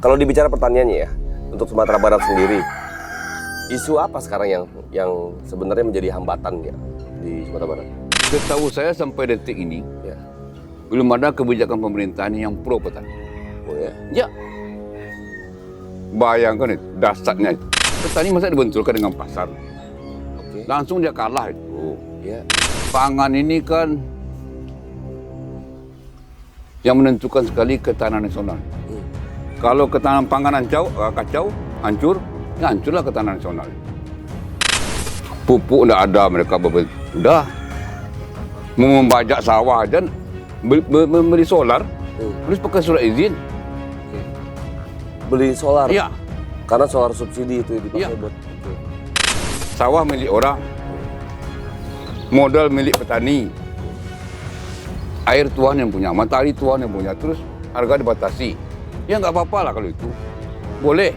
Kalau dibicara pertaniannya ya, untuk Sumatera Barat sendiri, isu apa sekarang yang sebenarnya menjadi hambatan ya di Sumatera Barat? Setahu saya sampai detik ini Ya. belum ada kebijakan pemerintahan yang pro petani. Oh ya. Ya, bayangkan itu dasarnya itu. Petani masa dibenturkan dengan pasar, Oke. langsung dia kalah itu. Ya. Pangan ini kan yang menentukan sekali ketahanan nasional. Kalau ketahanan pangan kacau, hancur, ya hancurlah ketahanan nasional. Pupuk tidak ada, mereka sudah mau membajak sawah aja, beli solar, harus pakai surat izin. Beli solar. Iya, Karena solar subsidi itu dipakai Iya. buat. Oke. sawah milik orang, modal milik petani, air Tuhan yang punya, matahari Tuhan yang punya, terus harga dibatasi. Ya nggak apa-apa lah kalau itu, boleh.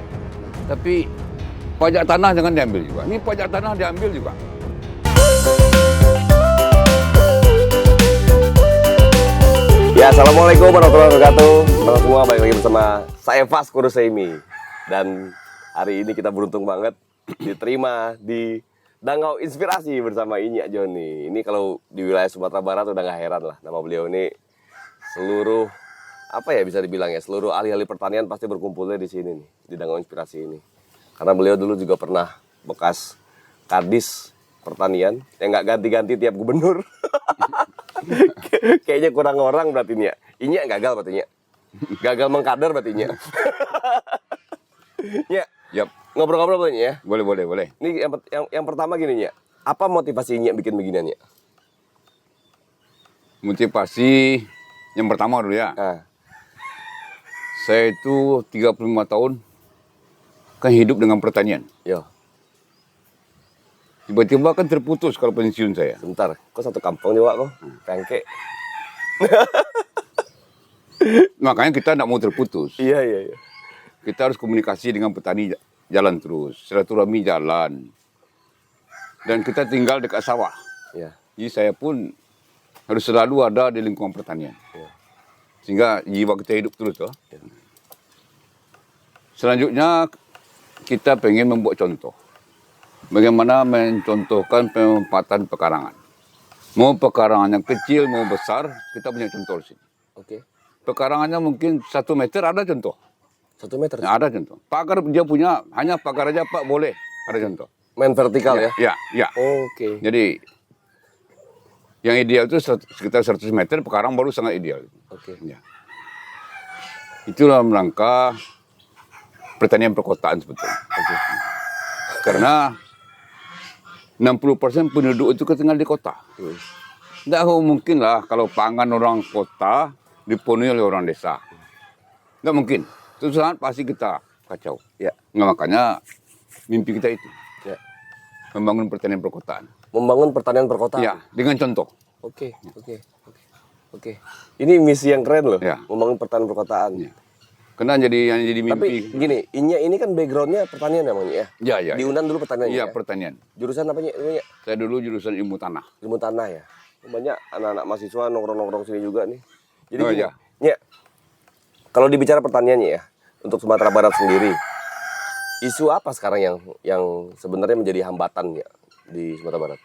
Tapi pajak tanah jangan diambil juga. Ini pajak tanah diambil juga. Ya, assalamualaikum warahmatullahi wabarakatuh. Teman semua, balik lagi bersama saya Fas Kuruseimi. Dan hari ini kita beruntung banget diterima di Danau Inspirasi bersama Inyak Joni. Ini kalau di wilayah Sumatera Barat udah nggak heran lah. Nama beliau ini seluruh, apa ya bisa dibilang ya, seluruh ahli-ahli pertanian pasti berkumpulnya di sini nih, di Danau Inspirasi ini. Karena beliau dulu juga pernah bekas kadis pertanian yang nggak ganti-ganti tiap gubernur. Kayaknya kurang orang berarti Nyak. Inyak gagal berarti Nyak. Gagal mengkader berarti Nyak. Nyak, Yap, ngobrol-ngobrol boleh Nyak ya? boleh. Ini yang pertama gini Nyak. Apa motivasi Nyak bikin beginian Nyak? Motivasi yang pertama dulu ya. Ah, Saya itu 35 tahun kan hidup dengan pertanian. yo, Tiba-tiba kan terputus kalau pensiun saya. sebentar. Kok satu kampung juga kok? Pengke. Makanya kita tidak mau terputus. Iya. Kita harus komunikasi dengan petani jalan terus. Silaturahmi jalan. Dan kita tinggal dekat sawah. Iya. Jadi saya pun harus selalu ada di lingkungan pertanian. Iya. Sehingga jiwa kita hidup terus. Toh. Selanjutnya kita pengen membuat contoh. Bagaimana mencontohkan pemanfaatan pekarangan. Mau pekarangan yang kecil, mau besar, kita punya contoh di sini. Oke. Pekarangannya mungkin 1 meter ada contoh. 1 meter. Nah, ada contoh. Pagar dia punya, hanya pagar aja Pak boleh. Ada contoh. Main vertikal ya? Ya. Oke. Jadi yang ideal itu sekitar 100 meter, pekarang baru sangat ideal. Oke. Ya. Itulah rangka pertanian perkotaan sebetulnya. Oke. Karena 60% penduduk itu tinggal di kota. Tidak mungkin lah kalau pangan orang kota dipenuhi oleh orang desa. Tidak mungkin. Itu sangat pasti kita kacau. Ya. Nah, makanya mimpi kita itu. Ya. Membangun pertanian perkotaan. Membangun pertanian perkotaan. Ya, dengan contoh. Oke. Ini misi yang keren loh. Ya. Membangun pertanian perkotaan. Ya. Karena yang jadi mimpi. Tapi gini, Inyak ini kan backgroundnya pertanian namanya ya? Ya. Di Unan dulu pertanian Iya, ya? pertanian. Jurusan apa Nyak? Saya dulu jurusan ilmu tanah. Ilmu tanah ya? Banyak anak-anak mahasiswa nongkrong-nongkrong sini juga nih. Jadi Oh, gini, iya. Nyak, kalau dibicara pertaniannya ya, untuk Sumatera Barat sendiri, isu apa sekarang yang sebenarnya menjadi hambatan ya di Sumatera Barat?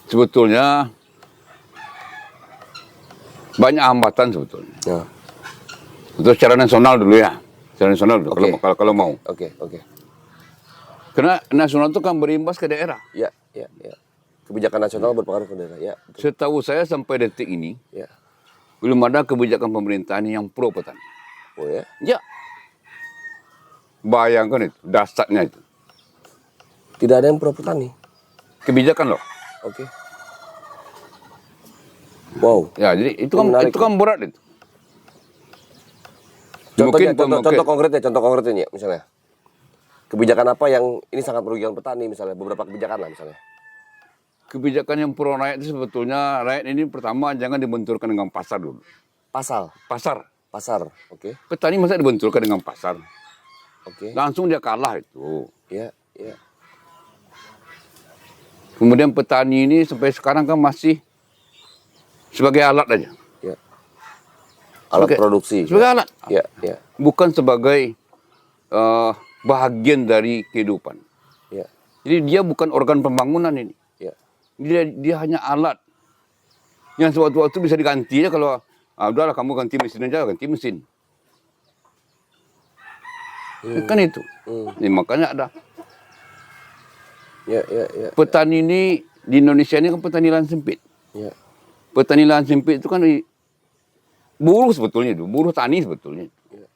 Sebetulnya banyak hambatan sebetulnya. Ya. Untuk secara nasional dulu ya. Secara nasional dulu, Oke. kalau mau. Oke. Karena nasional itu kan berimbas ke daerah. Ya. Kebijakan nasional berpengaruh ke daerah. Ya, betul. Setahu saya sampai detik ini Ya. belum ada kebijakan pemerintahan yang pro petani. Oh ya. Ya. Bayangkan itu, dasarnya itu. Tidak ada yang pro petani. Kebijakan loh. Oke. Wow. Ya, jadi itu Menarik, kan berat itu. Contohnya, Mungkin- contoh konkretnya ya, misalnya. Kebijakan apa yang ini sangat merugikan petani misalnya, beberapa kebijakan lah misalnya. Kebijakan yang pro rakyat itu sebetulnya rakyat ini pertama jangan dibenturkan dengan pasar dulu. Pasar, oke. Petani masa dibenturkan dengan pasar. Oke. Langsung dia kalah itu. Ya. Kemudian petani ini sampai sekarang kan masih sebagai alat aja. Ya. Alat produksi. Sebagai alat. Ya, ya, Bukan sebagai bahagian dari kehidupan. ya, Jadi dia bukan organ pembangunan ini. ya. Dia hanya alat. Yang sewaktu-waktu bisa diganti ya kalau udahlah kamu ganti mesin aja, ganti mesin. Kan itu. Jadi, makanya ada. Ya, ya, ya. Petani ini di Indonesia ini kan petani lahan sempit. Ya. Petani lahan sempit itu kan buruh sebetulnya itu, buruh tani sebetulnya. Ya.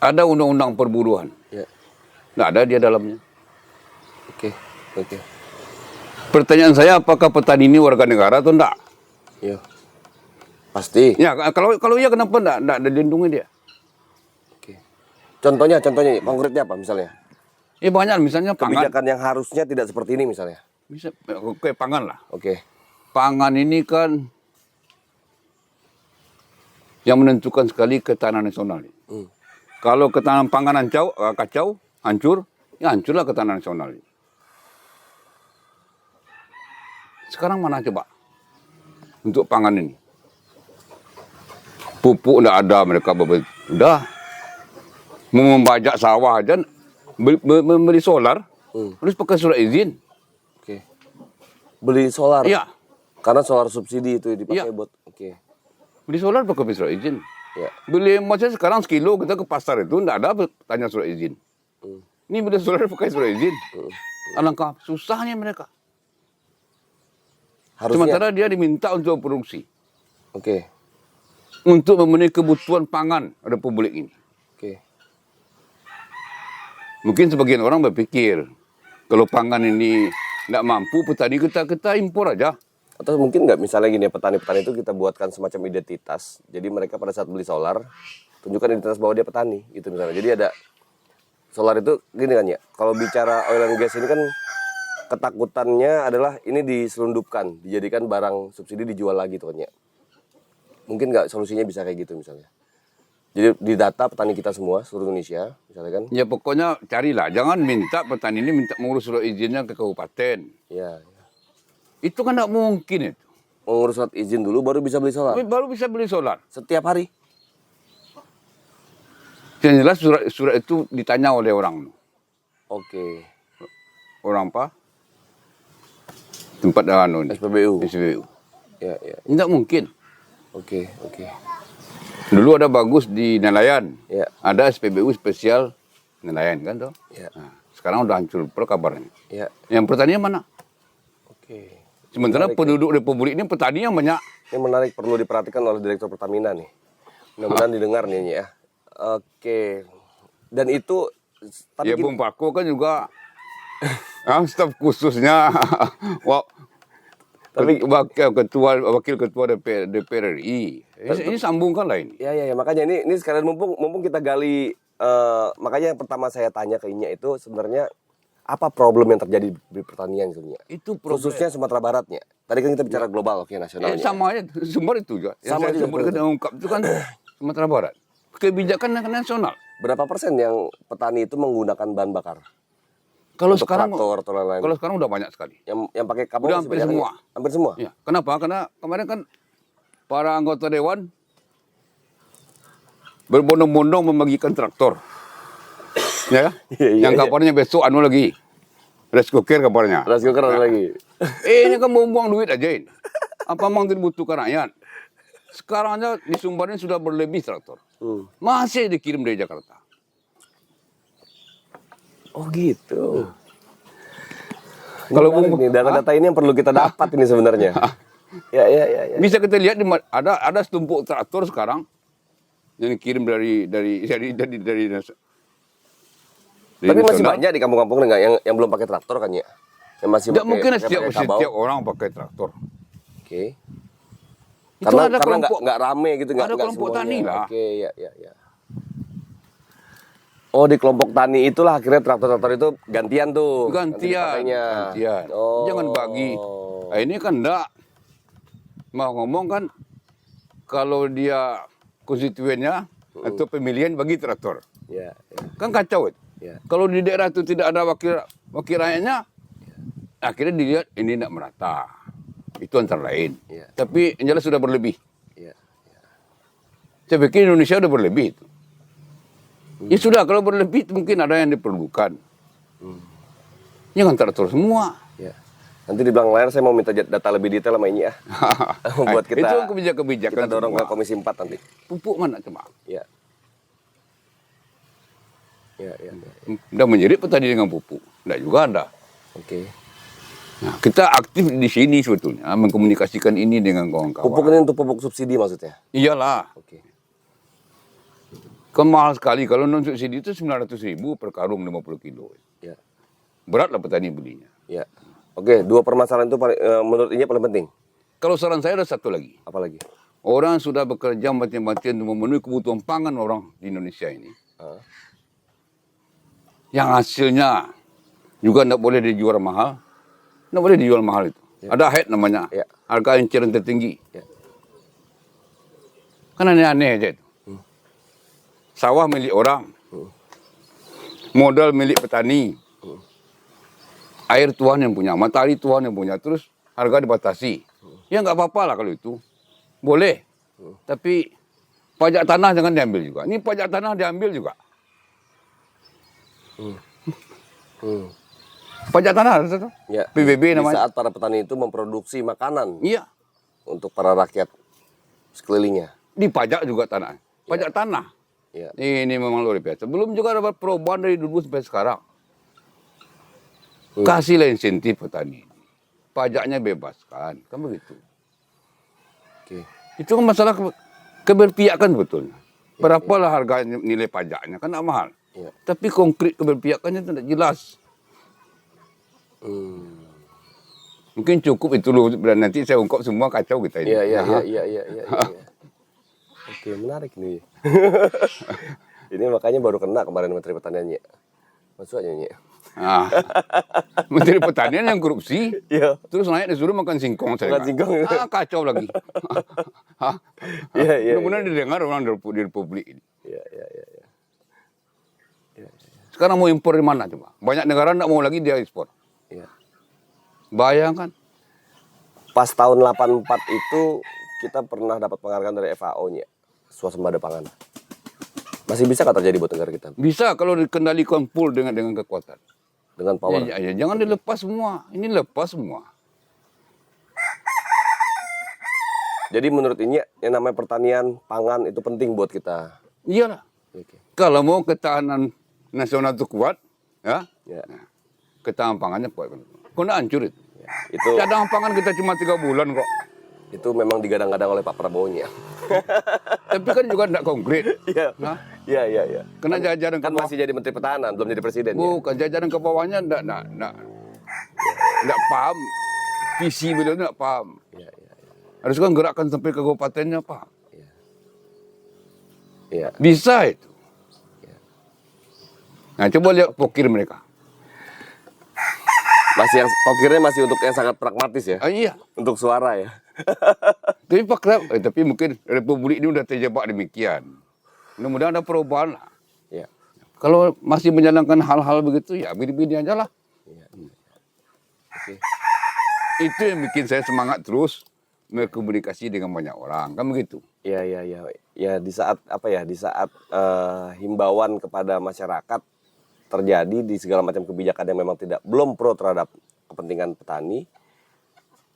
Ada undang-undang perburuan. Ya. Nggak ada dia dalamnya. Oke, oke. Pertanyaan saya, apakah petani ini warga negara atau enggak? Ya. Pasti. Ya, kalau iya kenapa enggak dilindungi dia? Oke. Contohnya konkretnya apa misalnya? Ya banyak, misalnya pangan. Kebijakan yang harusnya tidak seperti ini misalnya. Bisa, oke, pangan lah. Oke. Pangan ini kan yang menentukan sekali ketahanan nasional. Kalau ketahanan pangan kacau, hancur, ya hancurlah ketahanan nasional. Sekarang mana coba untuk pangan ini? Pupuk enggak ada, mereka udah mau membajak sawah aja, membeli solar, harus pakai surat izin. Oke. Beli solar. Iya, Karena solar subsidi itu dipakai Iya. buat. Oke. beli solar pakai surat izin. Ya. Beli emas aja sekarang sekilo kita ke pasar itu enggak ada tanya surat izin. Ini beli solar pakai surat izin. Alangkah susahnya mereka. Harusnya. Sementara dia diminta untuk produksi, Oke. untuk memenuhi kebutuhan pangan Republik ini. Oke. Mungkin sebagian orang berpikir kalau pangan ini tidak mampu, petani kita impor aja. Atau mungkin nggak misalnya gini ya, petani-petani itu kita buatkan semacam identitas. Jadi mereka pada saat beli solar, tunjukkan identitas bahwa dia petani gitu misalnya. Jadi ada solar itu gini kan ya. Kalau bicara oil and gas ini kan ketakutannya adalah ini diselundupkan, dijadikan barang subsidi dijual lagi tuh kan ya. Mungkin nggak solusinya bisa kayak gitu misalnya. Jadi didata petani kita semua seluruh Indonesia misalnya kan. Ya pokoknya carilah, jangan minta petani ini minta mengurus surat izinnya ke kabupaten. Ya. Itu kan tidak mungkin itu. Mengurus surat izin dulu baru bisa beli solar. Baru bisa beli solar. Setiap hari. Yang jelas surat itu ditanya oleh orang. Oke. Orang apa? Tempat SPBU. SPBU. Ya, ya. Tidak mungkin. Oke, oke. Dulu ada bagus di Nelayan. Ya. Ada SPBU spesial Nelayan kan tuh. Ya. Nah, sekarang udah hancur per kabarnya. Ya. Yang pertanian mana? Oke. Sementara Menarik, penduduk Republik ini petani yang banyak. Ini menarik, perlu diperhatikan oleh Direktur Pertamina nih. Mudah-mudahan didengar nih ya. Oke. Dan itu tapi Ya Bung Pako kan juga staf khususnya Tapi- wakil ketua DPR RI. Ini sambungkan lah ini. ya makanya ini sekalian mumpung kita gali makanya yang pertama saya tanya ke Inya itu sebenarnya apa problem yang terjadi di pertanian sebenarnya? Itu problem. Khususnya Sumatera Baratnya. Tadi kan kita bicara global, oke nasionalnya. Sama aja sumber itu juga. Yang Sama saya juga, sebutkan betul. yang ungkap itu kan Sumatera Barat. Kebijakan nasional. Berapa persen yang petani itu menggunakan bahan bakar? Kalau Untuk sekarang traktor atau lain-lain. kalau sekarang udah banyak sekali. Yang pakai kabel Udah masih hampir banyak semua. kan ya? Hampir semua. Ya, kenapa? Karena kemarin kan para anggota dewan berbondong-bondong membagikan traktor. Ya, Iya, yang iya. kabarnya besok lagi. Rice cooker kabarnya. Rice cooker ada lagi. Ini kan buang duit aja ini. Apa memang dibutuhkan rakyat? Sekarang aja di Sumbarnya sudah berlebih traktor. Masih dikirim dari Jakarta. Oh gitu. Kalau Menarik nih, data-data ini yang perlu kita dapat ini sebenarnya. Ya. Bisa kita lihat ada setumpuk traktor sekarang yang dikirim dari Tapi masih nasional. banyak di kampung-kampung nggak yang belum pakai traktor kan ya? Yang masih Tidak pakai mungkin pakai kabau. setiap orang pakai traktor. Oke. Itu Karena ada karena kelompok nggak rame gitu nggak ada kelompok semuanya. tani lah. Oke, ya. Oh, di kelompok tani itulah akhirnya traktor-traktor itu gantian tuh. Nanti dipakainya. Gantian. Oh. Jangan bagi. Nah, ini kan enggak. Mau ngomong kan kalau dia konstituennya atau pemilihan bagi traktor. Ya. Kan kacau itu. Ya. Kalau di daerah itu tidak ada wakil rakyatnya, akhirnya dilihat ini tidak merata. Itu antara lain. Ya. Tapi yang jelas sudah berlebih. Ya. Saya pikir Indonesia udah berlebih itu. Ya sudah, kalau berlebih mungkin ada yang diperlukan. Jangan teratur semua. Ya. Nanti di belakang layar saya mau minta data lebih detail sama ini ya. Buat kita, Itu kebijakan-kebijakan kita dorong semua. ke Komisi 4 nanti. Pupuk mana coba? Ya. Ya, ya, ya. Udah menjerit petani dengan pupuk. Tidak juga ada. Oke. Nah, kita aktif di sini sebetulnya mengkomunikasikan ini dengan kawan-kawan. Pupuk ini untuk pupuk subsidi maksudnya? Iyalah. Oke. Kan mahal sekali. Kalau non subsidi itu 900.000 per karung 50 kilo. Ya. Beratlah petani belinya. Ya. Oke, dua permasalahan itu menurut ini paling penting. Kalau saran saya ada satu lagi. Apa lagi? Orang sudah bekerja mati-matian untuk memenuhi kebutuhan pangan orang di Indonesia ini. Yang hasilnya juga tidak boleh dijual mahal. Tidak boleh dijual mahal itu. Ya. Ada head namanya. Ya. Harga eceran tertinggi. Ya. Kan aneh-aneh aja itu. Sawah milik orang. Modal milik petani. Air Tuhan yang punya. Matahari Tuhan yang punya. Terus harga dibatasi. Ya nggak apa-apa lah kalau itu. Boleh. Tapi pajak tanah jangan diambil juga. Ini pajak tanah diambil juga. Pajak tanah harus itu. Ya. PBB Di namanya. saat para petani itu memproduksi makanan Iya. untuk para rakyat sekelilingnya. Dipajak juga tanah. Pajak tanah. Ya. Ini memang luar biasa. Belum juga dapat perubahan dari dulu sampai sekarang. Kasihlah insentif petani. Pajaknya bebaskan. Kan begitu. Oke. Itu kan masalah keberpihakan betulnya. Berapalah harga nilai pajaknya. Kan tidak mahal. Ya. Tapi konkret keberpihakannya itu tidak jelas. Mungkin cukup itu loh. Dan nanti saya ungkap semua kacau kita ini. Iya, iya, Nah, iya, iya, iya, iya. Oke, menarik nih. Ini makanya baru kena kemarin Menteri Pertaniannya. Maksudnya Nyi. Nah, Menteri Pertanian yang korupsi, Iya. terus naik disuruh makan singkong saya. Makan singkong. Kacau lagi. Hah? Iya, iya. Mudah-mudahan didengar orang di Republik ini. Iya, iya, iya. Sekarang mau impor di mana coba? Banyak negara tidak mau lagi dia ekspor. Iya. Bayangkan. Pas tahun 84 itu kita pernah dapat penghargaan dari FAO-nya, swasembada pangan. Masih bisa nggak terjadi buat negara kita? Bisa kalau dikendalikan full dengan kekuatan. Dengan power. Ya, jangan dilepas semua. Ini lepas semua. Jadi menurut ini yang namanya pertanian pangan itu penting buat kita. Iyalah. Oke. Kalau mau ketahanan nasional itu kuat, ya, Ya. ketahanan pangannya kuat. Kok nggak hancur itu? Ya. Itu Cadangan pangan kita cuma 3 bulan kok. itu memang digadang-gadang oleh Pak Prabowo-nya. Tapi kan juga tidak konkret. Iya. Hah? Iya, iya, iya. Karena jajaran Kan ke bawah, masih jadi Menteri Pertahanan, belum jadi presiden ya. bukan jajaran ke bawahnya tidak paham. Visi beliau tidak paham. Iya, iya, iya. Harus kan gerakkan sampai ke kabupatennya paham. Iya. Bisa itu. Nah coba lihat pokir mereka. Masih yang pokirnya masih untuk yang sangat pragmatis ya. Iya. Untuk suara ya. Tapi mungkin Republik ini udah terjebak demikian. Mudah-mudahan ada perubahan lah. Iya. Kalau masih menjalankan hal-hal begitu ya bini-bini aja lah. Iya. Oke. Itu yang bikin saya semangat terus berkomunikasi dengan banyak orang, kan begitu. Iya, iya, iya. Ya di saat apa ya? Di saat himbauan kepada masyarakat terjadi di segala macam kebijakan yang memang belum pro terhadap kepentingan petani,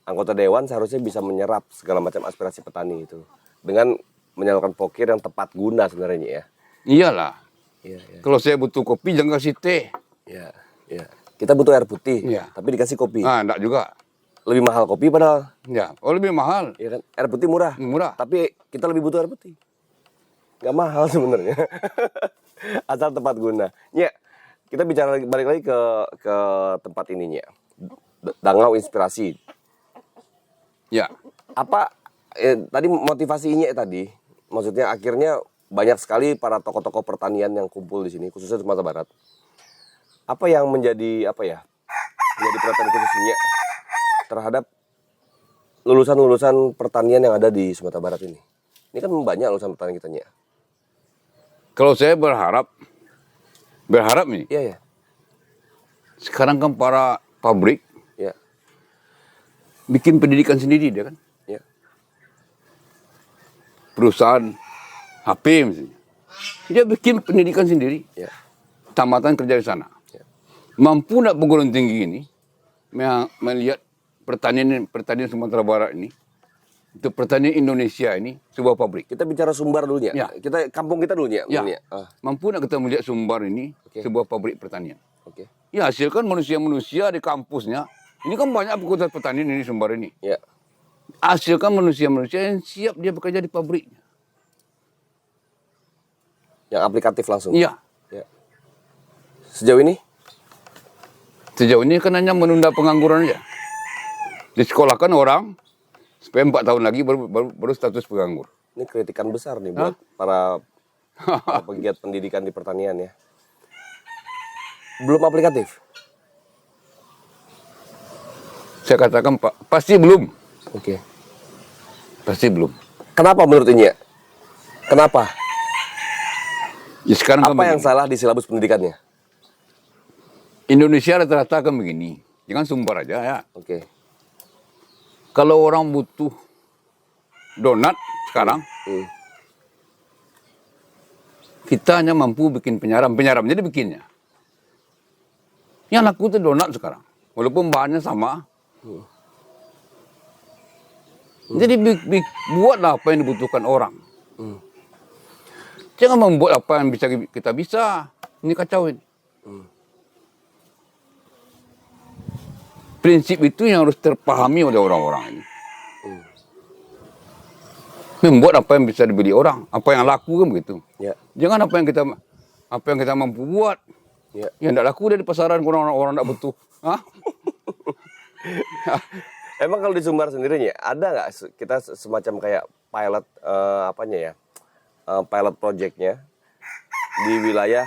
anggota dewan seharusnya bisa menyerap segala macam aspirasi petani itu dengan menyalurkan pokir yang tepat guna sebenarnya ya. Iyalah. Iya, iya. Kalau saya butuh kopi jangan kasih teh. Iya, iya. Kita butuh air putih, Iya. tapi dikasih kopi. Ah, enggak juga. Lebih mahal kopi padahal. Ya, oh lebih mahal. Ya kan? Air putih murah. Murah. Tapi kita lebih butuh air putih. Nggak mahal sebenarnya. Asal tepat guna. Ya, kita bicara balik lagi ke tempat ininya. Dangau Inspirasi. Ya. Apa tadi motivasinya tadi? Maksudnya akhirnya banyak sekali para tokoh-tokoh pertanian yang kumpul di sini, khususnya Sumatera Barat. Apa yang menjadi menjadi perhatian khususnya terhadap lulusan-lulusan pertanian yang ada di Sumatera Barat ini? Ini kan banyak lulusan pertanian kita nya. Kalau saya berharap nih, Iya, ya. sekarang kan para pabrik Ya. bikin pendidikan sendiri dia kan. Ya. Perusahaan HP misalnya. Dia bikin pendidikan sendiri. Ya. Tamatan kerja di sana. Ya. Mampu nak perguruan tinggi ini melihat pertanian Sumatera Barat ini, itu pertanian Indonesia ini sebuah pabrik. Kita bicara Sumbar dulu ya. Ya. Kita kampung kita dulu ya. Ya. Dulu, ya. Ah, Mampu nak kita melihat Sumbar ini Oke. sebuah pabrik pertanian. Oke. Ya, hasilkan manusia-manusia di kampusnya. Ini kan banyak fakultas pertanian ini Sumbar ini. Ya. Hasilkan manusia-manusia yang siap dia bekerja di pabriknya. Yang aplikatif langsung. Iya. Ya. Sejauh ini? Sejauh ini kan hanya menunda pengangguran aja. Disekolahkan orang supaya 4 tahun lagi baru status penganggur. Ini kritikan besar nih buat para pegiat pendidikan di pertanian ya. Belum aplikatif. Saya katakan Pak, pasti belum. Oke. Pasti belum. Kenapa menurut Inye? Kenapa? Ya, sekarang kan Apa yang begini. salah di silabus pendidikannya? Indonesia rata-rata kan begini. Jangan Sumbar aja ya. Oke. Kalau orang butuh donat sekarang, kita hanya mampu bikin penyaram. Penyaram jadi bikinnya. Yang laku itu donat sekarang. Walaupun bahannya sama. Jadi buatlah apa yang dibutuhkan orang. Jangan membuat apa yang bisa kita bisa. Ini kacau ini. Prinsip itu yang harus terpahami oleh orang-orang ini. Membuat apa yang bisa dibeli orang, apa yang laku kan begitu. Ya. Jangan apa yang kita mampu buat. Ya. Yang tidak laku dari pasaran orang tidak butuh. Hah? Emang kalau di Sumbar sendiri ya, ada nggak kita semacam kayak pilot pilot projectnya di wilayah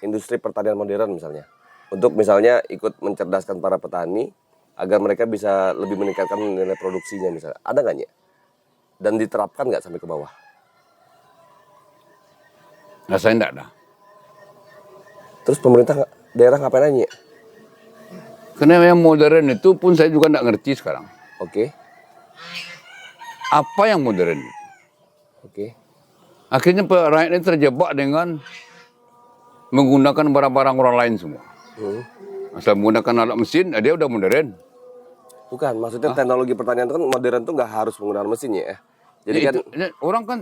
industri pertanian modern misalnya, untuk misalnya ikut mencerdaskan para petani agar mereka bisa lebih meningkatkan nilai produksinya misalnya, ada nggak ya? Dan diterapkan nggak sampai ke bawah? Nah, saya tidak ada. Terus pemerintah daerah ngapain aja? Karena yang modern itu pun saya juga tidak ngerti sekarang. Oke, Apa yang modern? oke, Akhirnya rakyat ini terjebak dengan menggunakan barang-barang orang lain semua. Asal menggunakan alat mesin, dia udah modern. bukan. Maksudnya teknologi pertanian itu kan modern tuh nggak harus menggunakan mesin ya. Jadi kan, Orang kan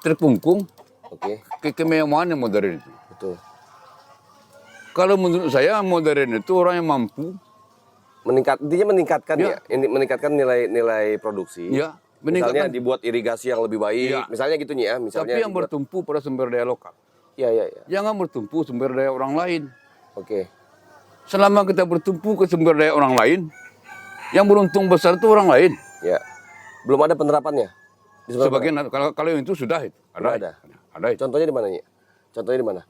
terkungkung oke, kemewahan yang modern itu. betul. Kalau menurut saya modern itu orang yang mampu. Intinya meningkatkan Ya. Ini meningkatkan nilai produksi. Ya, Misalnya meningkatkan. dibuat irigasi yang lebih baik, Ya. misalnya gitu nih ya. Misalnya Tapi yang bertumpu pada sumber daya lokal. Iya, iya, iya. Jangan bertumpu sumber daya orang lain. Oke. Selama kita bertumpu ke sumber daya orang lain, yang beruntung besar itu orang lain. Ya. Belum ada penerapannya. Di Sumatera Sebagian kalau yang itu sudah itu. Ada. Ada itu. Contohnya di mana nih? Contohnya di mana?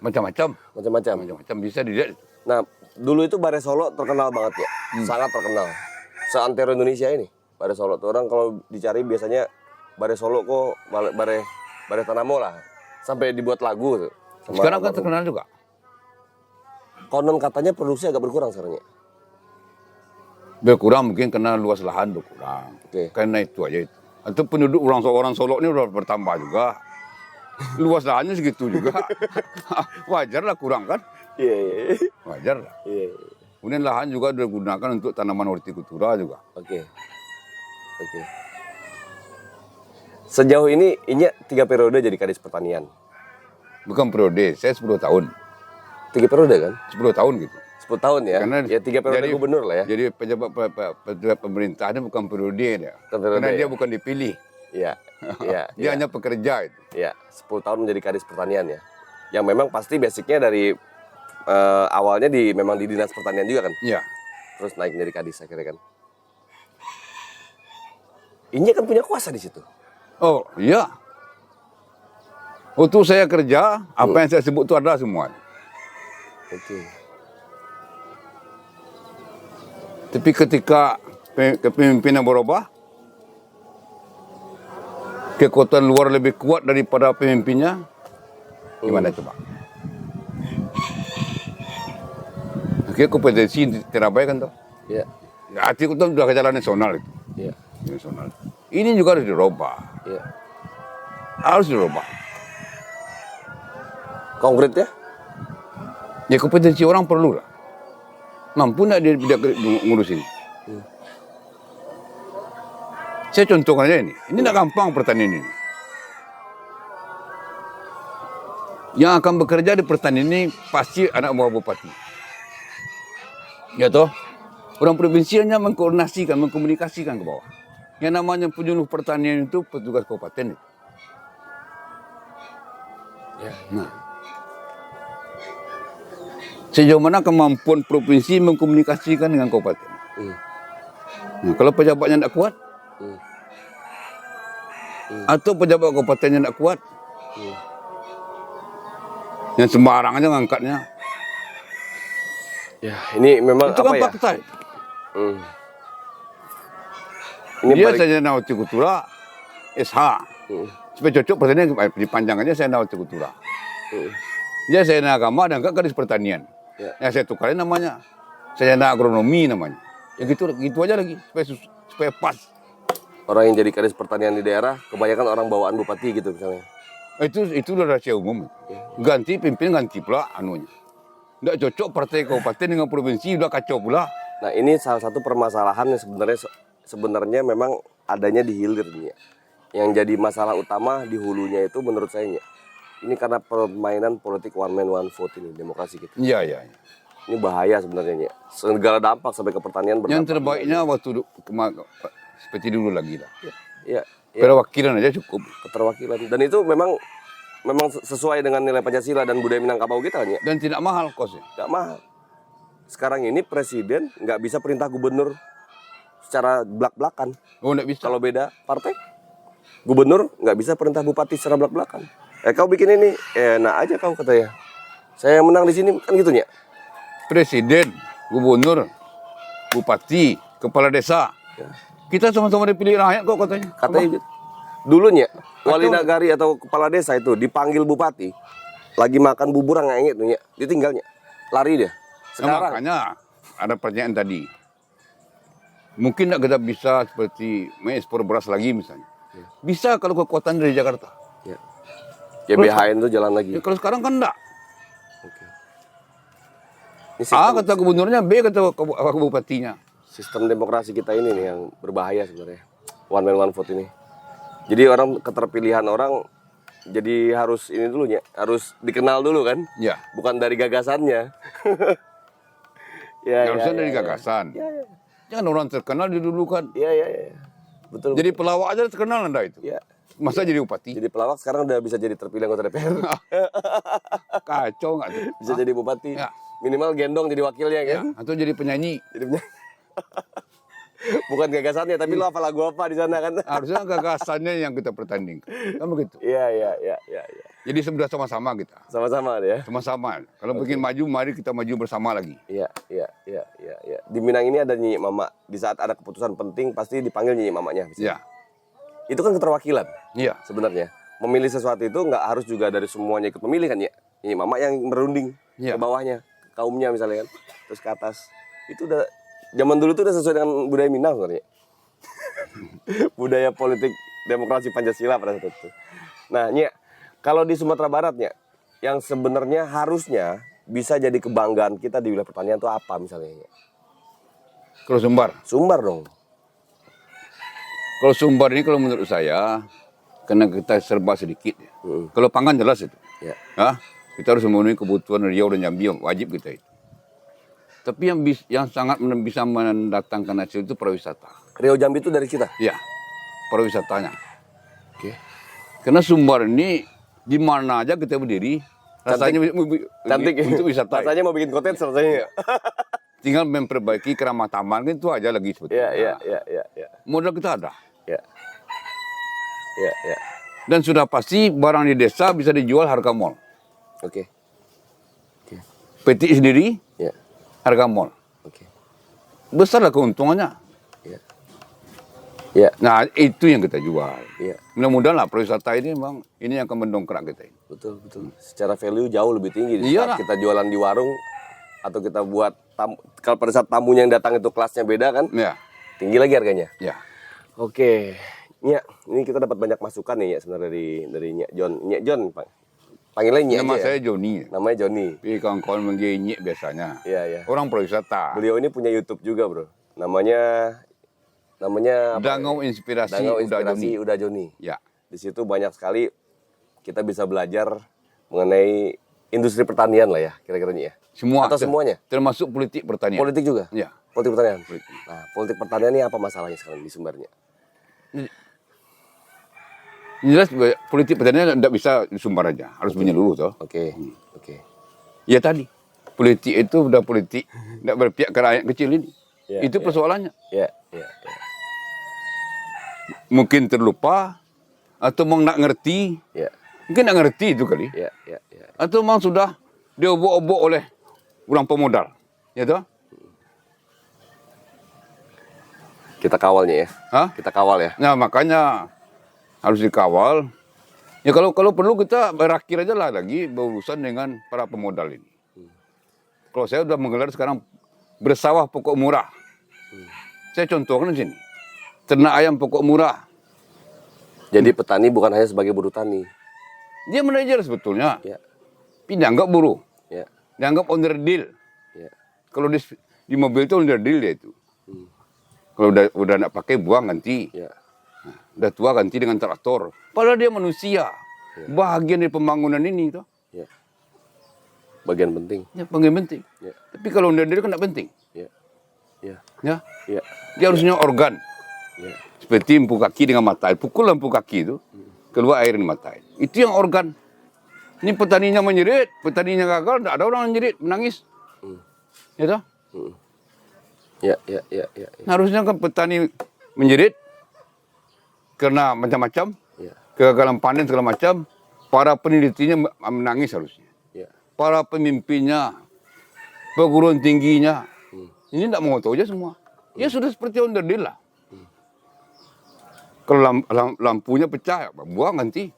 Macam-macam. Macam-macam. Bisa dilihat. Nah, dulu itu Bare Solo terkenal banget ya. Sangat terkenal. Se-antero Indonesia ini. Bare Solo tuh orang kalau dicari biasanya Bare Solo kok Bare Tanamo lah. Sampai dibuat lagu tuh. sama Sekarang kan almarhum. terkenal juga. Konon katanya produksi agak berkurang sekarang ya. Berkurang mungkin karena luas lahan berkurang. Oke. Karena itu aja itu. Atau penduduk orang Solo ini udah bertambah juga. Luas lahannya segitu juga. Wajar lah kurang kan? Iya, iya. Wajar lah. Iya. Kemudian lahan juga digunakan untuk tanaman hortikultura juga. Oke. Oke. Sejauh ini 3 periode jadi Kadis Pertanian. Bukan periode, saya 10 tahun. 3 periode kan? 10 tahun gitu. 10 tahun ya. Karena Ya 3 periode gubernur lah ya. Jadi pejabat pemerintahnya bukan periode dia. Bukan periode, Karena dia ya. bukan dipilih. Iya. Iya. Dia hanya pekerja itu. Iya, 10 tahun menjadi Kadis Pertanian ya. Yang memang pasti basicnya dari awalnya memang di Dinas Pertanian juga kan. Iya. Terus naik menjadi Kadis akhirnya kan. Ini kan punya kuasa di situ. Oh, iya. Waktu saya kerja, apa yang saya sebut itu ada semua. Oke. Tapi ketika kepemimpinan berubah, kekuatan luar lebih kuat daripada pemimpinnya, gimana coba? Akhirnya kompetensi terabaikan tuh. Iya. Artinya itu sudah ke jalan nasional itu. Iya. Nasional. Ini juga harus dirubah. Iya. Harus dirubah. Konkretnya? Ya kompetensi orang perlu lah. Mampu nggak dia ngurusin? Saya contohkan aja ini. Ini nggak gampang pertanian ini. Yang akan bekerja di pertanian ini pasti anak buah bupati. Ya toh? Orang provinsi hanya mengkoordinasikan, mengkomunikasikan ke bawah. Yang namanya penyuluh pertanian itu petugas kabupaten. Ya. Nah, sejauh mana kemampuan provinsi mengkomunikasikan dengan kabupaten? Nah, kalau pejabatnya tidak kuat, atau pejabat kabupatennya tidak kuat, yang sembarang aja ngangkatnya. Ya, ini memang Itu apa kan ya? fakta. Ini Dia balik- saja hortikultura, SH. Supaya cocok pertanian dipanjang aja saya hortikultura. Dia saya agama dan enggak kadis pertanian. Ya. Ya saya tukarin namanya. Saya agronomi namanya. Ya gitu aja lagi supaya pas. Orang yang jadi kadis pertanian di daerah, kebanyakan orang bawaan bupati gitu misalnya. Itu udah rahasia umum. Ganti pimpinan, ganti pula anunya. Nggak cocok partai kabupaten dengan provinsi, udah kacau pula. Nah, ini salah satu permasalahan yang sebenarnya memang adanya di hilir nih ya. Yang jadi masalah utama di hulunya itu menurut saya ya. Ini karena permainan politik one man one vote ini, demokrasi kita. Iya. Ini bahaya sebenarnya ya. Segala dampak sampai ke pertanian berdampak. Yang terbaiknya waktu seperti dulu lagi lah. Ya, Perwakilan aja cukup. keterwakilan. Dan itu memang sesuai dengan nilai Pancasila dan budaya Minangkabau kita kan ya. Dan tidak mahal kosnya. Nggak mahal. Sekarang ini presiden nggak bisa perintah gubernur secara belak-belakan. Oh, tidak bisa. Kalau beda partai, gubernur nggak bisa perintah bupati secara belak-belakan. Kau bikin ini, enak aja kau katanya. Saya yang menang di sini kan gitu ya. Presiden, gubernur, bupati, kepala desa. Kita sama-sama dipilih rakyat kok katanya. Katanya gitu. Dulunya wali nagari atau kepala desa itu dipanggil bupati, lagi makan bubur nggak tuh ya, ditinggalnya, lari dia. Nah, Sekarang makanya ada pertanyaan tadi. Mungkin tidak kita bisa seperti mengekspor beras lagi misalnya. Bisa kalau kekuatan dari Jakarta. ya, GBHN itu jalan lagi. Ya, kalau sekarang kan enggak. Oke. Ini A sistem, kata gubernurnya, B kata bupatinya. sistem demokrasi kita ini nih yang berbahaya sebenarnya. One man one vote ini. Jadi orang keterpilihan orang jadi harus ini dulunya, harus dikenal dulu kan, Ya. bukan dari gagasannya. Ya, Harusnya dari gagasan. Jangan orang terkenal didulukan. Iya. Betul. Jadi pelawak aja terkenal anda itu. ya. Masa jadi bupati? Jadi pelawak sekarang udah bisa jadi terpilih anggota DPR. Kacau nggak tuh? Bisa jadi bupati. Ya. Minimal gendong jadi wakilnya Ya. kan. Atau jadi penyanyi. Jadi bukan gagasannya, tapi lo apa lagu apa di sana kan? Harusnya gagasannya yang kita pertandingkan. Kan begitu. Iya. Jadi sudah sama-sama kita. Sama-sama deh ya. Sama-sama. Kalau bikin maju, mari kita maju bersama lagi. Iya. Di Minang ini ada Nyi Mama. Di saat ada keputusan penting pasti dipanggil Nyi Mamanya. Ya. Itu kan keterwakilan Iya. sebenarnya. Memilih sesuatu itu nggak harus juga dari semuanya ikut memilih kan ya. Nyi Mama yang merunding Iya. ke bawahnya, kaumnya misalnya kan, terus ke atas. Itu udah zaman dulu tuh udah sesuai dengan budaya Minang sebenarnya. Budaya politik demokrasi Pancasila pada saat itu. Nah, Nyi, kalau di Sumatera Barat Nyi, yang sebenarnya harusnya bisa jadi kebanggaan kita di wilayah pertanian itu apa misalnya Nyi? Kalau Sumbar. Sumbar dong. Kalau Sumbar ini kalau menurut saya, karena kita serba sedikit. Ya. Kalau pangan jelas itu. Ya. Hah? Kita harus memenuhi kebutuhan Riau dan Jambi, wajib kita itu. Tapi yang sangat bisa mendatangkan hasil itu pariwisata. Riau Jambi itu dari kita. Ya, pariwisatanya. Oke. Karena Sumbar ini di mana aja kita berdiri, rasanya Cantik. untuk wisata. Rasanya mau bikin konten rasanya. Tinggal memperbaiki kerama taman, itu aja lagi sebetulnya. Iya. Modal kita ada. Ya. Dan sudah pasti barang di desa bisa dijual harga mall. Oke. Petik sendiri, Ya. harga mall. Oke. Besarlah keuntungannya. Ya. Nah, itu yang kita jual. Iya. Mudah-mudahan lah pariwisata ini memang ini yang akan mendongkrak kita ini. Betul. Secara value jauh lebih tinggi di Iyalah. saat kita jualan di warung atau kita buat kalau pada saat tamunya yang datang itu kelasnya beda kan, Ya, tinggi lagi harganya. ya. Oke. Nya, ini kita dapat banyak masukan nih ya sebenarnya dari Nya John. Nya John, panggilannya Nya Nama aja saya ya. Joni. Namanya Joni. Tapi kawan-kawan manggil Nyek biasanya. Iya, iya. Orang pariwisata. Beliau ini punya YouTube juga, Bro. Namanya apa? Dangau Inspirasi Dangau Uda Inspirasi Joni. Uda Joni. Ya. Di situ banyak sekali kita bisa belajar mengenai industri pertanian lah ya, kira-kira ya. Semua. Atau semuanya? Termasuk politik pertanian. Politik juga? Ya. Politik pertanian. Politik. Nah, politik pertanian ini apa masalahnya sekarang di Sumbernya? Jelas politik pertanian tidak bisa di Sumbar aja, harus menyeluruh toh. Oke. Oke. Ya tadi, politik itu udah politik, tidak berpihak ke rakyat kecil ini. Ya, Itu ya. persoalannya. Ya, ya, ya. Mungkin terlupa, atau memang nak ngerti, Ya, mungkin nak ngerti itu kali. ya, ya, ya. Atau memang sudah diobok-obok oleh orang pemodal. Ya toh? Kita kawalnya ya. Hah? Kita kawal ya. Nah makanya harus dikawal. Ya kalau perlu kita berakhir aja lah lagi berurusan dengan para pemodal ini. Kalau saya udah menggelar sekarang bersawah pokok murah. Saya contohkan di sini. Ternak ayam pokok murah. Jadi petani bukan hanya sebagai buruh tani. Dia manajer sebetulnya. Ya, Tapi dianggap buruh. ya, Dianggap owner deal. ya. Kalau di mobil itu owner deal dia itu. Kalau udah nak pakai buang ganti. Ya, Udah tua ganti dengan traktor. Padahal dia manusia. Bahagian dari pembangunan ini. Toh. ya. Bagian penting. Ya, pengen penting. Ya, Tapi kalau owner deal kan tidak penting. ya, ya, Ya. ya, Dia harusnya organ. ya. Seperti lampu kaki dengan mata air. Pukul lampu kaki itu, keluar air di mata air. Itu yang organ. Ini petaninya menjerit, petaninya gagal, tidak ada orang yang menjerit, menangis. Ya toh? Ya, ya, ya, ya, ya. Harusnya kan petani menjerit, karena macam-macam, Ya, kegagalan panen segala macam, para penelitinya menangis harusnya. ya. Para pemimpinnya, perguruan tingginya, ini tidak mau tahu aja semua. Ya sudah seperti owner deal lah. Kalau lampunya pecah, buang ganti.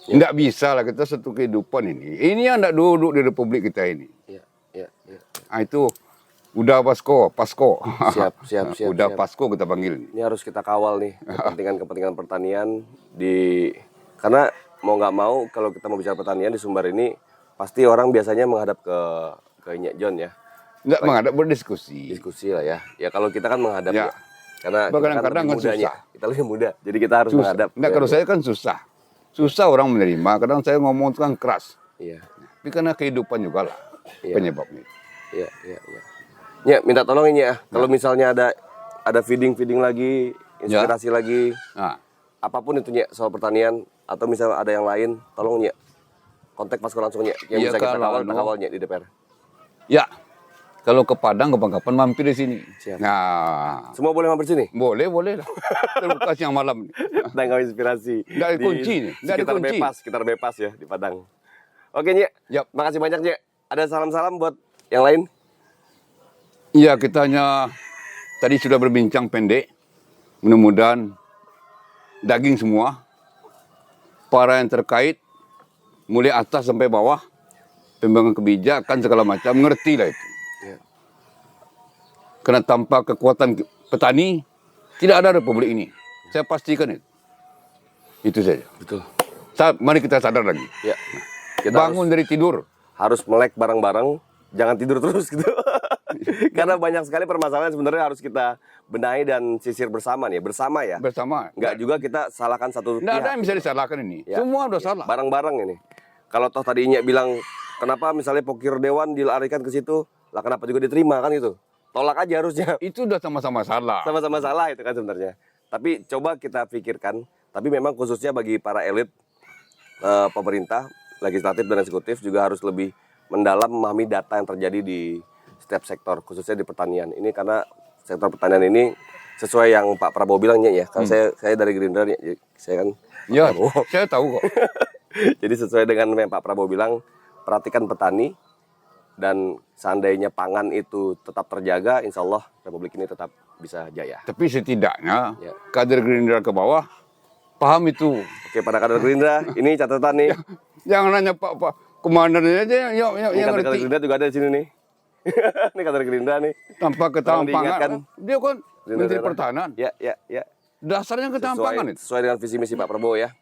Tidak bisa lah kita satu kehidupan ini. Ini yang tidak duduk di republik kita ini. Ya, ya, ya. Nah, itu udah Pasko. Siap, siap, siap. Udah siap. Pasko kita panggil. Ini harus kita kawal nih kepentingan pertanian karena mau nggak mau kalau kita mau bicara pertanian di Sumbar ini pasti orang biasanya menghadap ke Nyak John ya, Enggak menghadap berdiskusi. diskusi lah ya. Ya kalau kita kan menghadap Ya. ya. Karena Kadang-kadang lebih kan mudanya. susah. Kita lebih muda, jadi kita harus Susah. menghadap. Nah, kalau saya kan susah. Susah orang menerima. Kadang saya ngomong itu kan keras. Iya, Tapi karena kehidupan juga lah Iya. penyebabnya. iya, iya, iya. Nyak, minta tolong ini ya. Kalau misalnya ada feeding lagi, inspirasi lagi, Nah, apapun itu Nyak soal pertanian atau misalnya ada yang lain, tolong Nyak kontak Pasko langsung Nyak. Yang Iya, bisa kita kalau kita kawal Nyak di DPR. ya. Kalau ke Padang, kapan-kapan mampir di sini. Siap. Nah, Semua boleh mampir sini? boleh lah. Terbuka siang malam. Dangau Inspirasi. Nggak ada Di kunci nih, nggak ada kunci. Sekitar bebas ya di Padang. Oke Nyak, Yap. makasih banyak Nyak. Ada salam-salam buat yang lain? Iya, kita hanya tadi sudah berbincang pendek. Mudah-mudahan daging semua, para yang terkait, mulai atas sampai bawah, pembangunan kebijakan segala macam, ngerti lah itu. Ya. Karena tanpa kekuatan petani, tidak ada republik ini. Saya pastikan itu. Itu saja. Betul. Mari kita sadar lagi. Ya. Kita Bangun dari tidur. harus melek bareng-bareng, jangan tidur terus gitu. Karena banyak sekali permasalahan sebenarnya harus kita benahi dan sisir bersama nih, bersama ya. Bersama. Nggak juga kita salahkan satu Nggak pihak. ada yang bisa disalahkan ini. Ya. Semua udah salah. Bareng-bareng ini. Kalau toh tadinya bilang kenapa misalnya pokir dewan dilarikan ke situ, lah kenapa juga diterima kan itu? Tolak aja harusnya. Itu udah sama-sama salah. Sama-sama salah itu kan sebenarnya. Tapi coba kita pikirkan, tapi memang khususnya bagi para elit pemerintah, legislatif dan eksekutif juga harus lebih mendalam memahami data yang terjadi di setiap sektor, khususnya di pertanian. Ini karena sektor pertanian ini sesuai yang Pak Prabowo bilangnya ya. Kan saya dari Gerindra nih, saya kan Ya, Prabowo. saya tahu kok. Jadi sesuai dengan yang Pak Prabowo bilang, perhatikan petani dan seandainya pangan itu tetap terjaga, insya Allah Republik ini tetap bisa jaya. Tapi setidaknya Ya. kader Gerindra ke bawah paham itu. Oke, pada kader Gerindra, ini catatan nih. Jangan nanya Pak komandannya aja yang Ini kader ngerti. Gerindra juga ada di sini nih. Ini kader Gerindra nih. Tanpa Tolong ketahuan diingatkan. pangan, dia kan Gerindra Menteri daerah. Pertahanan. Ya, ya, ya. Dasarnya ketampangan itu. Sesuai dengan visi misi Pak Prabowo ya.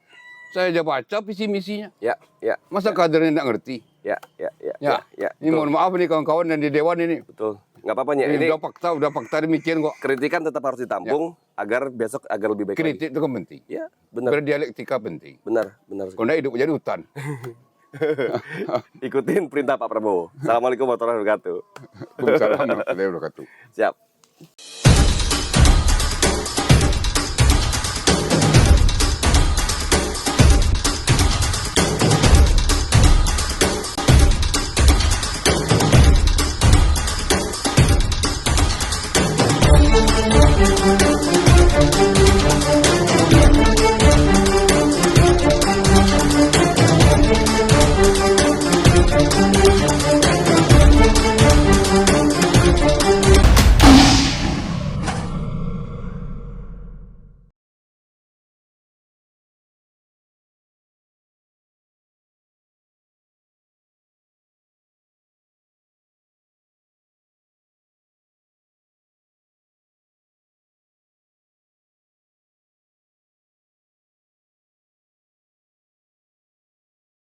Saya aja baca visi misinya. Ya, ya. Masa kadernya tidak ngerti? Ya, ya, ya. Ya, ini betul. mohon maaf nih kawan-kawan yang di Dewan ini. Betul. Nggak apa-apa ya. Ini Ini udah fakta demikian kok. kritikan tetap harus ditampung agar besok agar lebih baik lagi. Kritik itu kan penting. Ya, benar. Berdialektika penting. Benar, benar. Kalau nggak hidup jadi hutan. Ikutin perintah Pak Prabowo. Assalamualaikum warahmatullahi wabarakatuh. Waalaikumsalam warahmatullahi wabarakatuh. Siap.